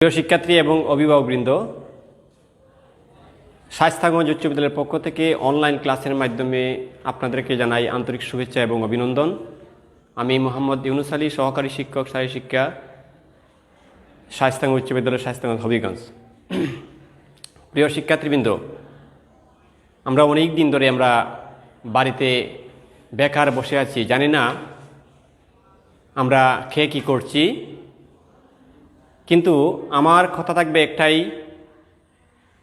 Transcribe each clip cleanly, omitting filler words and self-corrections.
প্রিয় শিক্ষার্থী এবং অভিভাবকবৃন্দ, শায়েস্তাগঞ্জ উচ্চ বিদ্যালয়ের পক্ষ থেকে অনলাইন ক্লাসের মাধ্যমে আপনাদেরকে জানাই আন্তরিক শুভেচ্ছা এবং অভিনন্দন। আমি মোহাম্মদ ইউনুস আলী, সহকারী শিক্ষক, শারীর শিক্ষা, শায়েস্তাগঞ্জ উচ্চ বিদ্যালয়, শায়েস্তাগঞ্জ হবিগঞ্জ। প্রিয় শিক্ষার্থীবৃন্দ, আমরা অনেক দিন ধরে বাড়িতে বেকার বসে আছি, জানি না আমরা খেয়ে কী করছি। কিন্তু আমার কথা থাকবে একটাই,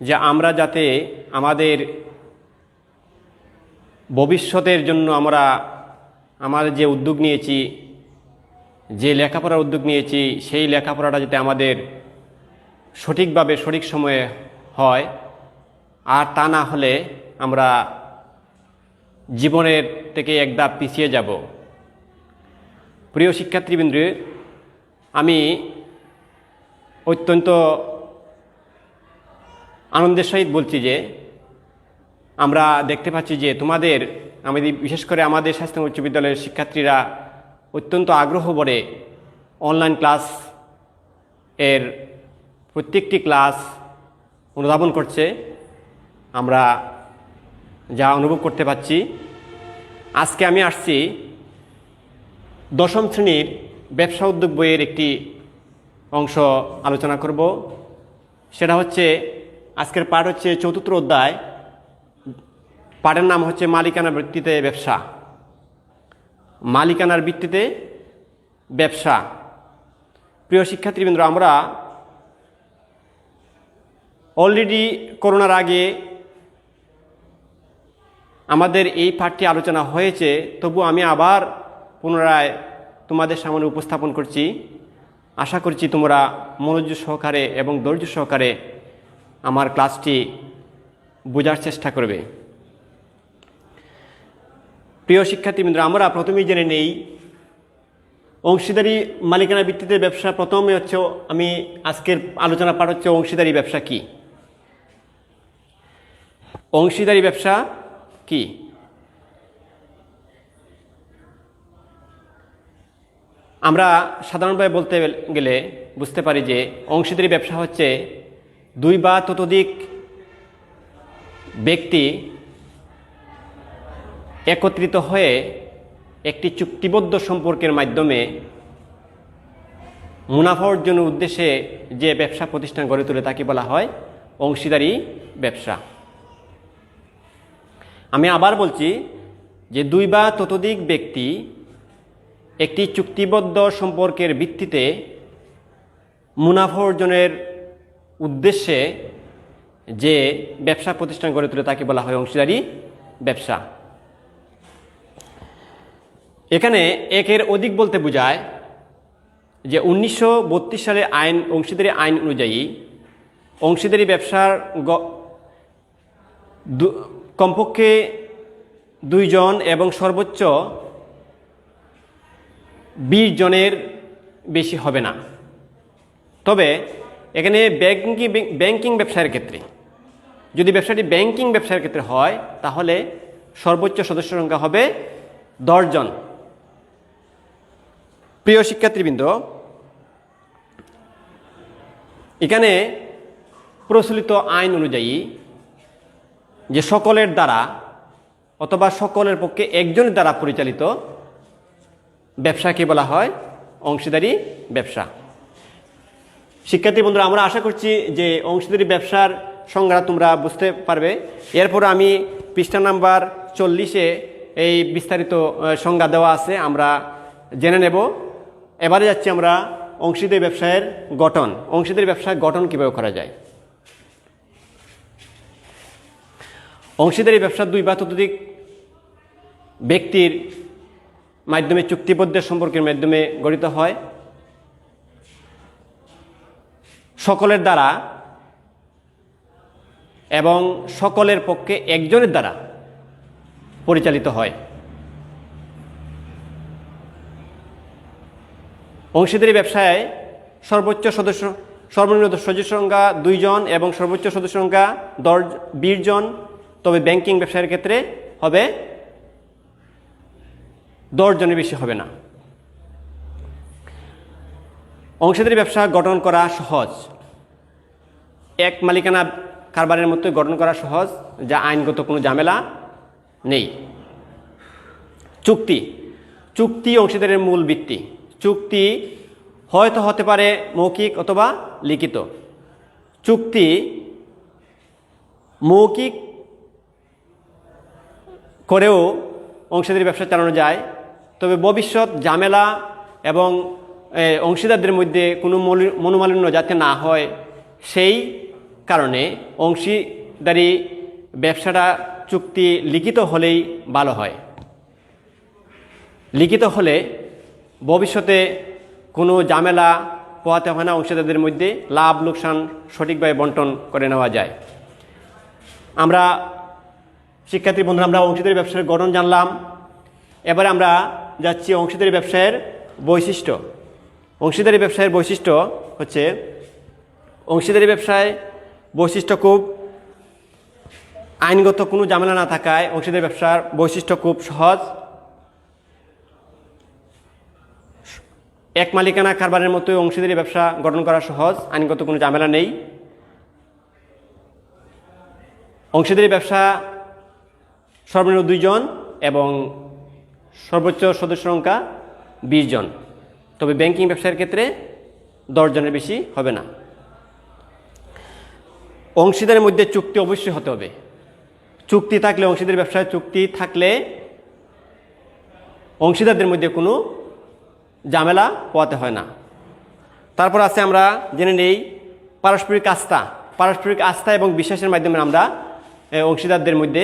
যে আমরা যাতে আমাদের ভবিষ্যতের জন্য আমাদের যে উদ্যোগ নিয়েছি, যে লেখাপড়ার উদ্যোগ নিয়েছি, সেই লেখাপড়াটা যাতে আমাদের সঠিকভাবে সঠিক সময়ে হয়, আর তা না হলে আমরা জীবনের থেকে এক ধাপ পিছিয়ে যাব। প্রিয় শিক্ষার্থীবৃন্দ, আমি অত্যন্ত আনন্দের সহিত বলছি যে আমরা দেখতে পাচ্ছি যে বিশেষ করে আমাদের শায়েস্তাগঞ্জ উচ্চ বিদ্যালয়ের শিক্ষার্থীরা অত্যন্ত আগ্রহ ভরে অনলাইন ক্লাস এর প্রত্যেকটি ক্লাস অনুধাবন করছে, আমরা যা অনুভব করতে পাচ্ছি। আজকে আমি আসছি দশম শ্রেণীর ব্যবসা উদ্যোগ বইয়ের একটি অংশ আলোচনা করব। সেটা হচ্ছে, আজকের পাঠ হচ্ছে চতুর্থ অধ্যায়, পাঠের নাম হচ্ছে মালিকানার ভিত্তিতে ব্যবসা। মালিকানার ভিত্তিতে ব্যবসা। প্রিয় শিক্ষার্থীবৃন্দ, আমরা অলরেডি করোনার আগে আমাদের এই পাঠটি আলোচনা হয়েছে, তবু আমি আবার পুনরায় তোমাদের সামনে উপস্থাপন করছি। আশা করছি তোমরা মনোযোগ সহকারে এবং ধৈর্য সহকারে আমার ক্লাসটি বোঝার চেষ্টা করবে। প্রিয় শিক্ষার্থীবৃন্দ, আমরা প্রথমেই জেনে নেই অংশীদারি মালিকানা ভিত্তিতে ব্যবসা। প্রথমে হচ্ছে, আমি আজকের আলোচনা পাঠ হচ্ছে অংশীদারি ব্যবসা কি। অংশীদারি ব্যবসা কি? আমরা সাধারণভাবে বলতে গেলে বুঝতে পারি যে অংশীদারি ব্যবসা হচ্ছে দুই বা ততোধিক ব্যক্তি একত্রিত হয়ে একটি চুক্তিবদ্ধ সম্পর্কের মাধ্যমে মুনাফা অর্জনের উদ্দেশ্যে যে ব্যবসা প্রতিষ্ঠান গড়ে তোলে তাকে বলা হয় অংশীদারি ব্যবসা। আমি আবার বলছি যে দুই বা ততোধিক ব্যক্তি একটি চুক্তিবদ্ধ সম্পর্কের ভিত্তিতে মুনাফা অর্জনের উদ্দেশ্যে যে ব্যবসা প্রতিষ্ঠান গড়ে তোলে তাকে বলা হয় অংশীদারি ব্যবসা। এখানে একের অধিক বলতে বোঝায় যে 1932 সালের অংশীদারি আইন অনুযায়ী অংশীদারি ব্যবসার কমপক্ষে 2 জন এবং সর্বোচ্চ 20 জনের বেশি হবে না। তবে এখানে ব্যাংকিং ব্যবসায়ের ক্ষেত্রে, যদি ব্যবসাটি ব্যাংকিং ব্যবসার ক্ষেত্রে হয়, তাহলে সর্বোচ্চ সদস্য সংখ্যা হবে 10 জন। প্রিয় শিক্ষার্থীবৃন্দ, এখানে প্রচলিত আইন অনুযায়ী যে সকলের দ্বারা অথবা সকলের পক্ষে একজনের দ্বারা পরিচালিত ব্যবসাকে বলা হয় অংশীদারি ব্যবসা। শিক্ষার্থী বন্ধুরা, আমরা আশা করছি যে অংশীদারি ব্যবসার সংজ্ঞা তোমরা বুঝতে পারবে। এরপর আমি পৃষ্ঠা নাম্বার 40-এ এই বিস্তারিত সংজ্ঞা দেওয়া আছে, আমরা জেনে নেব। এবারে যাচ্ছি আমরা অংশীদারি ব্যবসায়ের গঠন। অংশীদারি ব্যবসার গঠন কীভাবে করা যায়। অংশীদারি ব্যবসা দুই বা ততোধিক ব্যক্তির মাধ্যমে চুক্তিবদ্ধ সম্পর্কের মাধ্যমে গঠিত হয়, সকলের দ্বারা এবং সকলের পক্ষে একজনের দ্বারা পরিচালিত হয়। অংশীদারি ব্যবসায় সর্বনিম্ন সদস্য সংখ্যা 2 জন এবং সর্বোচ্চ সদস্য সংখ্যা 20 জন। তবে ব্যাংকিং ব্যবসায়ের ক্ষেত্রে হবে 10 জনের বেশি হবে না। অংশীদারি ব্যবসা গঠন করা সহজ। এক মালিকানা কারবারের মতো গঠন করা সহজ, যা আইনগত কোনো ঝামেলা নেই। চুক্তি, চুক্তি অংশীদারের মূল ভিত্তি। চুক্তি হয়তো হতে পারে মৌখিক অথবা লিখিত। চুক্তি মৌখিক করেও অংশীদারি ব্যবসা চালানো যায়, তবে ভবিষ্যৎ ঝামেলা এবং অংশীদারদের মধ্যে কোনো মনোমালিন্য যাতে না হয় সেই কারণে অংশীদারি ব্যবসাটা চুক্তি লিখিত হলেই ভালো হয়। লিখিত হলে ভবিষ্যতে কোনো ঝামেলা পোহাতে হয় না, অংশীদারদের মধ্যে লাভ লোকসান সঠিকভাবে বন্টন করে নেওয়া যায়। আমরা শিক্ষার্থী বন্ধুরা আমরা অংশীদারি ব্যবসার গঠন জানলাম। এবারে আমরা যাচ্ছি অংশীদারি ব্যবসায়ের বৈশিষ্ট্য। অংশীদারি ব্যবসায়ের বৈশিষ্ট্য হচ্ছে, অংশীদারি ব্যবসায় বৈশিষ্ট্য খুব আইনগত কোনো ঝামেলা না থাকায় অংশীদারি ব্যবসার বৈশিষ্ট্য খুব সহজ। এক মালিকানা কারবারের মতোই অংশীদারি ব্যবসা গঠন করা সহজ, আইনগত কোনো ঝামেলা নেই। অংশীদারি ব্যবসা সর্বনিম্ন 2 জন এবং সর্বোচ্চ সদস্য সংখ্যা 20 জন, তবে ব্যাংকিং ব্যবসার ক্ষেত্রে 10 জনের বেশি হবে না। অংশীদারের মধ্যে চুক্তি অবশ্যই হতে হবে। চুক্তি থাকলে অংশীদারি ব্যবসায় চুক্তি থাকলে অংশীদারদের মধ্যে কোনো ঝামেলা পোহাতে হয় না। তারপর আছে আমরা জেনে নেই পারস্পরিক আস্থা। পারস্পরিক আস্থা এবং বিশ্বাসের মাধ্যমে আমরা অংশীদারদের মধ্যে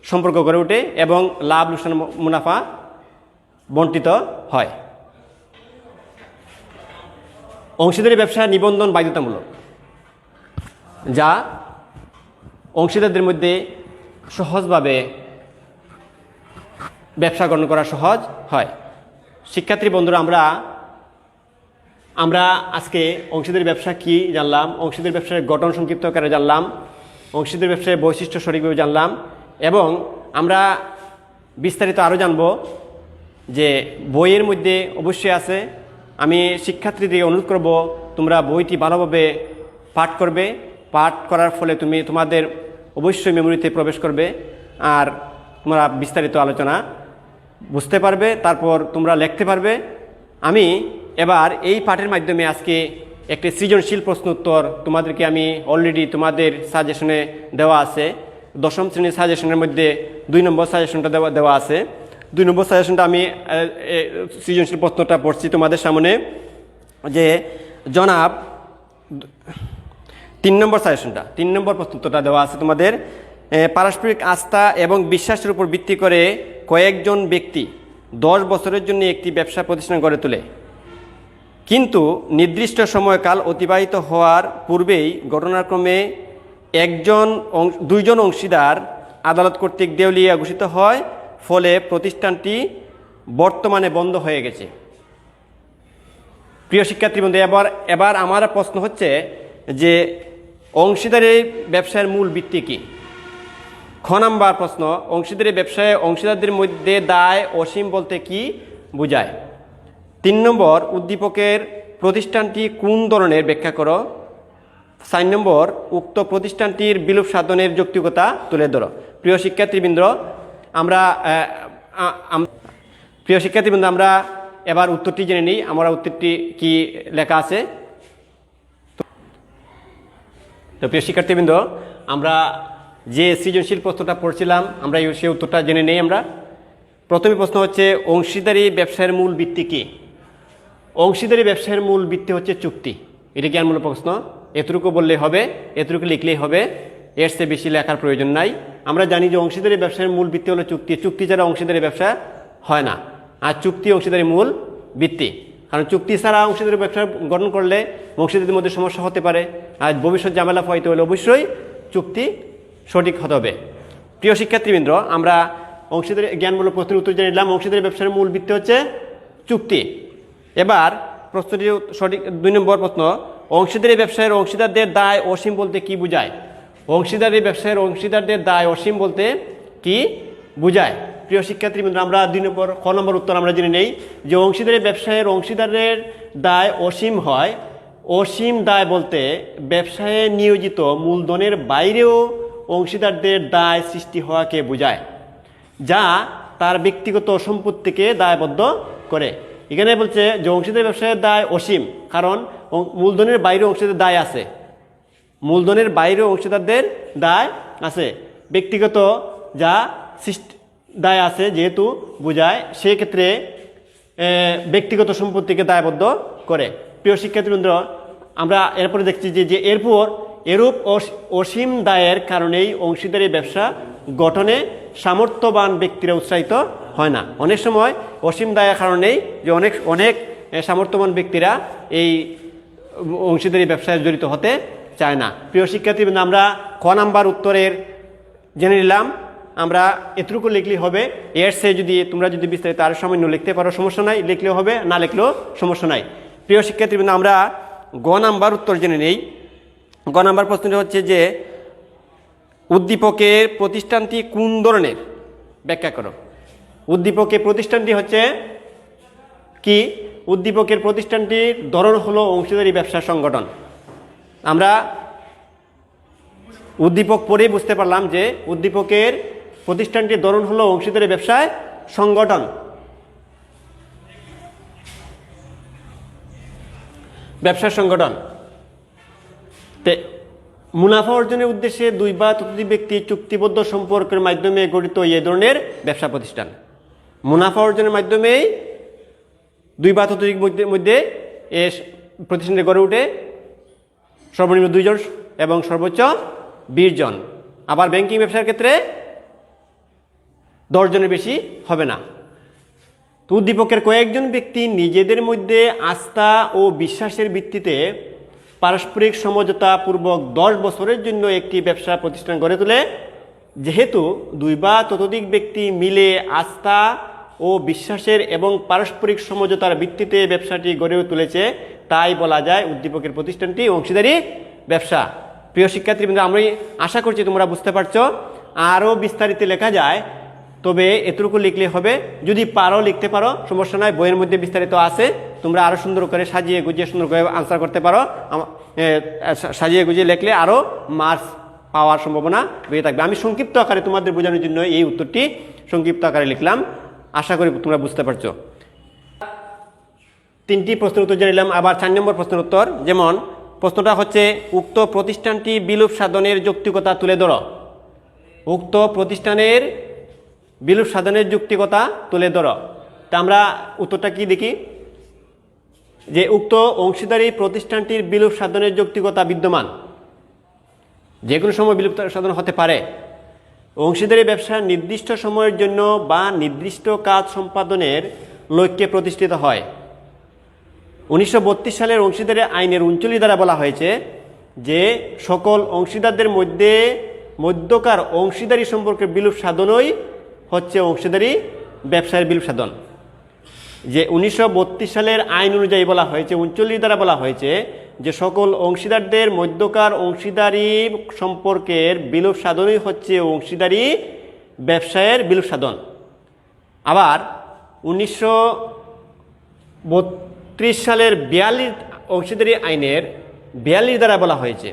সম্পর্ক গড়ে ওঠে এবং লাভ লোকসান মুনাফা বন্টিত হয়। অংশীদারি ব্যবসা নিবন্ধন বাধ্যতামূলক, যা অংশীদারদের মধ্যে সহজভাবে ব্যবসা গ্রহণ করা সহজ হয়। শিক্ষার্থী বন্ধুরা আমরা আজকে অংশীদারি ব্যবসা কি জানলাম, অংশীদারি ব্যবসার গঠন সংক্ষিপ্ত আকারে জানলাম, অংশীদারি ব্যবসার বৈশিষ্ট্য সঠিকভাবে জানলাম এবং আমরা বিস্তারিত আরও জানব যে বইয়ের মধ্যে অবশ্যই আছে। আমি শিক্ষার্থীদের অনুরোধ করব তোমরা বইটি ভালোভাবে পাঠ করবে। পাঠ করার ফলে তোমাদের অবশ্যই মেমোরিতে প্রবেশ করবে আর তোমরা বিস্তারিত আলোচনা বুঝতে পারবে, তারপর তোমরা লিখতে পারবে। আমি এবার এই পাঠের মাধ্যমে আজকে একটি সৃজনশীল প্রশ্ন উত্তর তোমাদেরকে আমি অলরেডি তোমাদের সাজেশনে দেওয়া আছে। 10ম শ্রেণীর সাজেশনের মধ্যে 2 নম্বর সাজেশনটা দেওয়া আছে। 2 নম্বর সাজেশনটা আমি সৃজনশীল প্রশ্নটা পড়ছি তোমাদের সামনে, যে জনাব 3 নম্বর সাজেশনটা 3 নম্বর প্রশ্নটা দেওয়া আছে তোমাদের। পারস্পরিক আস্থা এবং বিশ্বাসের উপর ভিত্তি করে কয়েকজন ব্যক্তি 10 বছরের জন্য একটি ব্যবসা প্রতিষ্ঠান গড়ে তোলে, কিন্তু নির্দিষ্ট সময়কাল অতিবাহিত হওয়ার পূর্বেই ঘটনাক্রমে 2 জন অংশীদার আদালত কর্তৃক দেউলিয়া ঘোষিত হয়, ফলে প্রতিষ্ঠানটি বর্তমানে বন্ধ হয়ে গেছে। প্রিয় শিক্ষার্থীবৃন্দ, এবার আমার প্রশ্ন হচ্ছে যে অংশীদারি ব্যবসার মূল ভিত্তি কী? খ নাম্বার প্রশ্ন, অংশীদারি ব্যবসায় অংশীদারদের মধ্যে দায় অসীম বলতে কি বোঝায়? 3 নম্বর, উদ্দীপকের প্রতিষ্ঠানটি কোন ধরনের ব্যাখ্যা করো। 4 নম্বর, উক্ত প্রতিষ্ঠানটির বিলোপ সাধনের যৌক্তিকতা তুলে ধরো। প্রিয় শিক্ষার্থীবৃন্দ, আমরা এবার উত্তরটি জেনে নিই। আমরা উত্তরটি কি লেখা আছে। তো প্রিয় শিক্ষার্থীবৃন্দ, আমরা যে সৃজনশীল প্রশ্নটা পড়ছিলাম আমরা সেই উত্তরটা জেনে নেই। আমরা প্রথমে প্রশ্ন হচ্ছে অংশীদারি ব্যবসায়ের মূল ভিত্তি কী? অংশীদারি ব্যবসায়ের মূল ভিত্তি হচ্ছে চুক্তি। এটা জ্ঞানমূলক প্রশ্ন, এতটুকু বললেই হবে, এতটুকু লিখলেই হবে, এর চেয়ে বেশি লেখার প্রয়োজন নাই। আমরা জানি যে অংশীদারি ব্যবসায়ের মূল ভিত্তি হলো চুক্তি। চুক্তি ছাড়া অংশীদারি ব্যবসা হয় না, আর চুক্তি অংশীদারি মূল ভিত্তি। কারণ চুক্তি ছাড়া অংশীদারি ব্যবসা গঠন করলে অংশীদারদের মধ্যে সমস্যা হতে পারে, আর ভবিষ্যৎ ঝামেলা পাইতে হলে অবশ্যই চুক্তি সঠিক হতে হবে। প্রিয় শিক্ষার্থীবৃন্দ, আমরা অংশীদারি জ্ঞানমূলক প্রশ্নের উত্তর জেনে নিলাম। অংশীদারি ব্যবসার মূল ভিত্তি হচ্ছে চুক্তি। এবার প্রশ্নটি সঠিক 2 নম্বর প্রশ্ন, অংশীদারি ব্যবসায়ের অংশীদারদের দায় অসীম বলতে কি বোঝায়? অংশীদারি ব্যবসায়ের অংশীদারদের দায় অসীম বলতে কি বোঝায়? প্রিয় শিক্ষার্থীবৃন্দ, আমরা 2 নম্বর খ নম্বর উত্তর আমরা জেনে নেই যে অংশীদারি ব্যবসায়ের অংশীদারের দায় অসীম হয় অসীম দায় বলতে ব্যবসায়ে নিয়োজিত মূলধনের বাইরেও অংশীদারদের দায় সৃষ্টি হওয়াকে বোঝায়, যা তার ব্যক্তিগত সম্পত্তিকে দায়বদ্ধ করে। এখানে বলছে যে অংশীদার ব্যবসায়ের দায় অসীম, কারণ মূলধনের বাইরে অংশীদার দায় আছে, মূলধনের বাইরে অংশীদারদের দায় আছে, ব্যক্তিগত যা দায় আছে যেহেতু বোঝায়, সেই ক্ষেত্রে ব্যক্তিগত সম্পত্তিকে দায়বদ্ধ করে। প্রিয় শিক্ষার্থীবৃন্দ, আমরা এরপরে দেখছি যে এরপর এরূপ অসীম দায়ের কারণেই অংশীদারি ব্যবসা গঠনে সামর্থ্যবান ব্যক্তিরা উৎসাহিত হয় না। অনেক সময় অসীম দায়ের কারণেই যে অনেক সামর্থ্যবান ব্যক্তিরা এই অংশীদারি ব্যবসায় জড়িত হতে চায় না। প্রিয় শিক্ষার্থীবৃন্দ, আমরা ক নাম্বার উত্তরের জেনে নিলাম। আমরা এতটুকু লিখলেই হবে। এর সে তোমরা যদি বিস্তারিত আরও সামান্য লিখতে পারো সমস্যা নাই, লিখলেও হবে, না লিখলেও সমস্যা নাই। প্রিয় শিক্ষার্থীবৃন্দ, আমরা গ নাম্বার উত্তর জেনে নেই। গ নাম্বার প্রশ্নটা হচ্ছে যে উদ্দীপকের প্রতিষ্ঠানটি কোন ধরনের, ব্যাখ্যা করো। উদ্দীপকের প্রতিষ্ঠানটি হচ্ছে কি? উদ্দীপকের প্রতিষ্ঠানটির ধরন হলো অংশীদারি ব্যবসা সংগঠন। আমরা উদ্দীপক পড়েই বুঝতে পারলাম যে উদ্দীপকের প্রতিষ্ঠানটির ধরন হলো অংশীদারি ব্যবসায় সংগঠন। ব্যবসা সংগঠন মুনাফা অর্জনের উদ্দেশ্যে দুই বা ততোধিক ব্যক্তি চুক্তিবদ্ধ সম্পর্কের মাধ্যমে গঠিত এই ধরনের ব্যবসা প্রতিষ্ঠান। মুনাফা অর্জনের মাধ্যমেই দুই বা ততোধিক মধ্যে এ প্রতিষ্ঠানটি গড়ে উঠে, সর্বনিম্ন 2 জন এবং সর্বোচ্চ 20 জন। আবার ব্যাংকিং ব্যবসার ক্ষেত্রে 10 জনের বেশি হবে না। তো উদ্দীপকের কয়েকজন ব্যক্তি নিজেদের মধ্যে আস্থা ও বিশ্বাসের ভিত্তিতে পারস্পরিক সমঝোতা পূর্বক 10 বছরের জন্য একটি ব্যবসা প্রতিষ্ঠান গড়ে তোলে। যেহেতু দুই বা ততোধিক ব্যক্তি মিলে আস্থা ও বিশ্বাসের এবং পারস্পরিক সমঝোতার ভিত্তিতে ব্যবসাটি গড়ে তুলেছে, তাই বলা যায় উদ্দীপকের প্রতিষ্ঠানটি অংশীদারি ব্যবসা। প্রিয় শিক্ষার্থীবৃন্দ, আমি আশা করছি তোমরা বুঝতে পারছো। আরও বিস্তারিত লেখা যায়, তবে এতটুকু লিখলে হবে। যদি পারো লিখতে পারো, সমস্যা নয়, বইয়ের মধ্যে বিস্তারিত আছে। তোমরা আরও সুন্দর করে সাজিয়ে গুজিয়ে সুন্দর করে আনসার করতে পারো। সাজিয়ে গুজিয়ে লিখলে আরও মার্কস পাওয়ার সম্ভাবনা বেড়ে থাকবে। আমি সংক্ষিপ্ত আকারে তোমাদের বোঝানোর জন্য এই উত্তরটি সংক্ষিপ্ত আকারে লিখলাম। আশা করি তোমরা বুঝতে পারছো। 3টি প্রশ্নের উত্তর জানিলাম। আবার 4 নম্বর প্রশ্নের উত্তর। যেমন প্রশ্নটা হচ্ছে উক্ত প্রতিষ্ঠানটি বিলোপ সাধনের যৌক্তিকতা তুলে ধরো। উক্ত প্রতিষ্ঠানের বিলোপ সাধনের যৌক্তিকতা তুলে ধরো। তা আমরা উত্তরটা কি দেখি, যে উক্ত অংশীদারি প্রতিষ্ঠানটির বিলোপ সাধনের যৌক্তিকতা বিদ্যমান, যে কোনো সময় বিলোপ সাধন হতে পারে। অংশীদারি ব্যবসা নির্দিষ্ট সময়ের জন্য বা নির্দিষ্ট কাজ সম্পাদনের লক্ষ্যে প্রতিষ্ঠিত হয়। 1932 সালের অংশীদারি আইনের 39 দ্বারা বলা হয়েছে যে সকল অংশীদারদের মধ্যকার অংশীদারি সম্পর্কের বিলোপ সাধনই হচ্ছে অংশীদারি ব্যবসায়ের বিলোপ সাধন। যে 1932 সালের আইন অনুযায়ী বলা হয়েছে, 39 দ্বারা বলা হয়েছে যে সকল অংশীদারদের মধ্যকার অংশীদারি সম্পর্কের বিলোপ সাধনই হচ্ছে অংশীদারি ব্যবসায়ের বিলোপ সাধন। আবার 1932 সালের 42 অংশীদারি আইনের 42 দ্বারা বলা হয়েছে,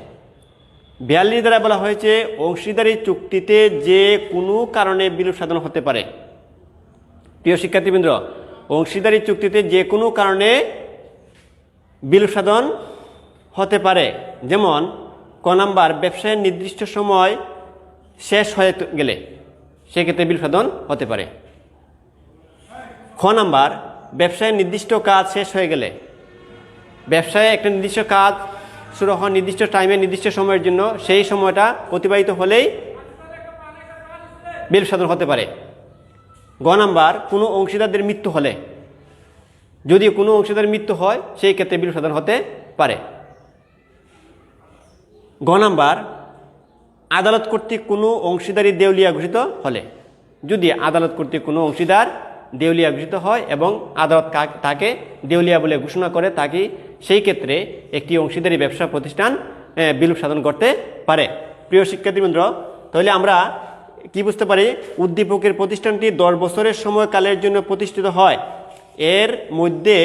42 দ্বারা বলা হয়েছে অংশীদারি চুক্তিতে যে কোনো কারণে বিলোপ সাধন হতে পারে। প্রিয় শিক্ষার্থীবৃন্দ, অংশীদারি চুক্তিতে যে কোনো কারণে বিলোপ সাধন হতে পারে। যেমন ক নাম্বার, ব্যবসায়ের নির্দিষ্ট সময় শেষ হয়ে গেলে সেক্ষেত্রে বিলোপ সাধন হতে পারে। খ নাম্বার, ব্যবসায়ের নির্দিষ্ট কাজ শেষ হয়ে গেলে, ব্যবসায় একটা নির্দিষ্ট কাজ শুরু হয় নির্দিষ্ট টাইমে নির্দিষ্ট সময়ের জন্য, সেই সময়টা অতিবাহিত হলেই বিলোপ সাধন হতে পারে। গ নাম্বার, কোনো অংশীদারদের মৃত্যু হলে, যদি কোনো অংশীদারের মৃত্যু হয় সেই ক্ষেত্রে বিলোপ সাধন হতে পারে। গ নাম্বার, আদালত কর্তৃক কোনো অংশীদারি দেউলিয়া ঘোষিত হলে, যদি আদালত কর্তৃক কোনো অংশীদার দেউলিয়া ঘোষিত হয় এবং আদালত তাকে দেউলিয়া বলে ঘোষণা করে, তাকে সেই ক্ষেত্রে একটি অংশীদারি ব্যবসা প্রতিষ্ঠান বিলোপ সাধন করতে পারে। প্রিয় শিক্ষার্থীবৃন্দ, তাহলে আমরা কি বুঝতে পারি, উদ্দীপকের প্রতিষ্ঠানটি 10 বছরের সময়কালের জন্য প্রতিষ্ঠিত হয়। এর মধ্যে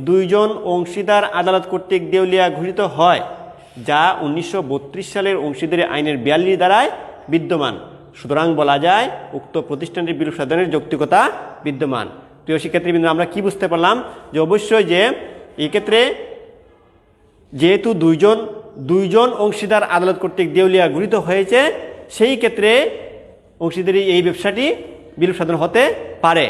দুইজন অংশীদার আদালত কর্তৃক দেউলিয়া ঘোষিত হয়, যা 1932 সালের অংশীদারি আইনের 42 ধারায় বিদ্যমান। সুতরাং বলা যায় উক্ত প্রতিষ্ঠানটির বিরূপ সাধনের যৌক্তিকতা বিদ্যমান। প্রিয় শিক্ষার্থীবৃন্দ, আমরা কি বুঝতে পারলাম যে অবশ্যই যে এই ক্ষেত্রে যেহেতু দুইজন অংশীদার আদালত কর্তৃক দেউলিয়া ঘোষিত হয়েছে, সেই ক্ষেত্রে অংশীদারি এই ব্যবসাটি বিরূপ সাধন হতে পারে।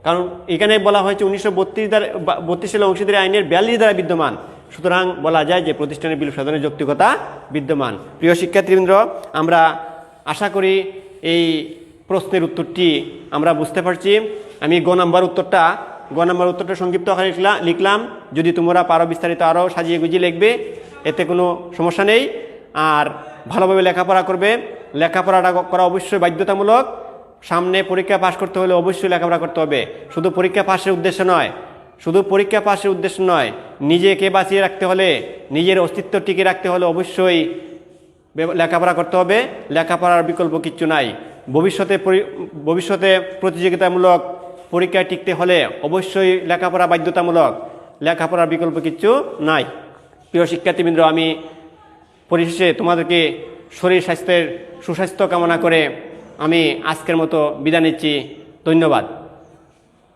কারণ এখানে বলা হয়েছে 1932 সালে অংশীদারি আইনের 42 ধারা বিদ্যমান। সুতরাং বলা যায় যে প্রতিষ্ঠানের বিরূপ সাধনের যৌক্তিকতা বিদ্যমান। প্রিয় শিক্ষার্থীবৃন্দ, আমরা আশা করি এই প্রশ্নের উত্তরটি আমরা বুঝতে পারছি। আমি গ নাম্বার উত্তরটা সংক্ষিপ্ত আকারে লিখলাম। যদি তোমরা পারো বিস্তারিত আরও সাজিয়ে গুজিয়ে লিখবে, এতে কোনো সমস্যা নেই। আর ভালোভাবে লেখাপড়া করবে। লেখাপড়াটা করা অবশ্যই বাধ্যতামূলক। সামনে পরীক্ষা পাশ করতে হলে অবশ্যই লেখাপড়া করতে হবে। শুধু পরীক্ষা পাশের উদ্দেশ্য নয়, নিজেকে বাঁচিয়ে রাখতে হলে, নিজের অস্তিত্ব টিকে রাখতে হলে অবশ্যই লেখাপড়া করতে হবে। লেখাপড়ার বিকল্প কিচ্ছু নাই। ভবিষ্যতে প্রতিযোগিতামূলক পরীক্ষায় টিকতে হলে অবশ্যই লেখাপড়া বাধ্যতামূলক। লেখাপড়ার বিকল্প কিচ্ছু নাই। প্রিয় শিক্ষার্থীবৃন্দ, আমি পরিশেষে তোমাদেরকে সুস্বাস্থ্য কামনা করে আমি আজকের মতো বিদায় নিচ্ছি। ধন্যবাদ।